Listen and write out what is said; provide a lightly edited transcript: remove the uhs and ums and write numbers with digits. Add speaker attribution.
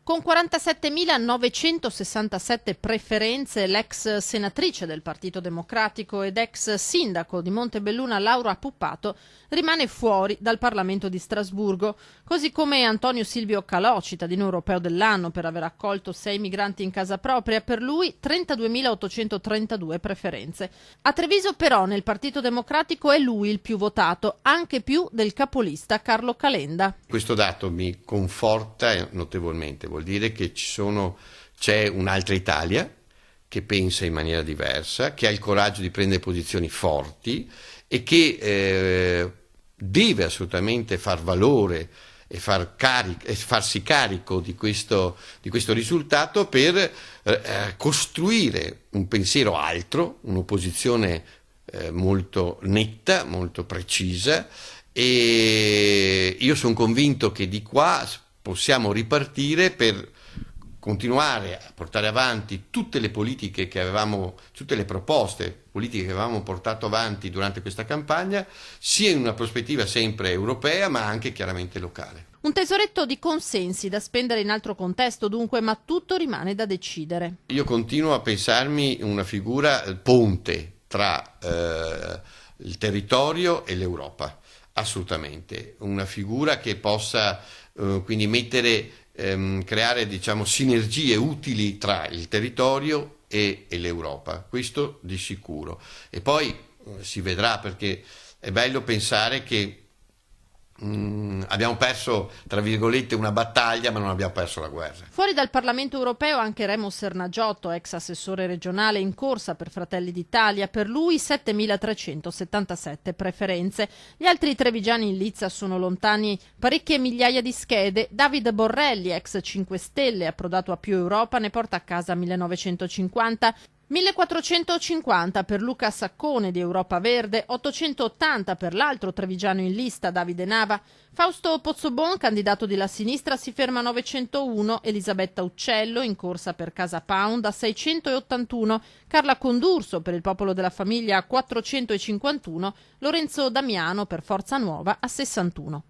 Speaker 1: Con 47.967 preferenze, l'ex senatrice del Partito Democratico ed ex sindaco di Montebelluna Laura Puppato rimane fuori dal Parlamento di Strasburgo, così come Antonio Silvio Calò, cittadino europeo dell'anno per aver accolto 6 migranti in casa propria, per lui 32.832 preferenze. A Treviso però nel Partito Democratico è lui il più votato, anche più del capolista Carlo Calenda.
Speaker 2: Questo dato mi conforta notevolmente, vuol dire che c'è un'altra Italia che pensa in maniera diversa, che ha il coraggio di prendere posizioni forti e che deve assolutamente far valore e farsi carico di questo risultato per costruire un pensiero altro, un'opposizione molto netta, molto precisa, e io sono convinto che di qua possiamo ripartire per continuare a portare avanti tutte le politiche tutte le proposte politiche che avevamo portato avanti durante questa campagna, sia in una prospettiva sempre europea ma anche chiaramente locale.
Speaker 1: Un tesoretto di consensi da spendere in altro contesto dunque, ma tutto rimane da decidere.
Speaker 2: Io continuo a pensarmi una figura ponte tra il territorio e l'Europa, assolutamente, una figura che possa quindi creare sinergie utili tra il territorio e l'Europa, questo di sicuro. E poi si vedrà, perché è bello pensare che abbiamo perso, tra virgolette, una battaglia, ma non abbiamo perso la guerra.
Speaker 1: Fuori dal Parlamento europeo anche Remo Sernagiotto, ex assessore regionale in corsa per Fratelli d'Italia, per lui 7.377 preferenze. Gli altri trevigiani in lizza sono lontani parecchie migliaia di schede. David Borrelli, ex 5 Stelle, approdato a Più Europa, ne porta a casa 1.950. 1450 per Luca Saccone di Europa Verde, 880 per l'altro trevigiano in lista Davide Nava. Fausto Pozzobon, candidato della sinistra, si ferma a 901, Elisabetta Uccello in corsa per Casa Pound a 681, Carla Condurso per il Popolo della Famiglia a 451, Lorenzo Damiano per Forza Nuova a 61.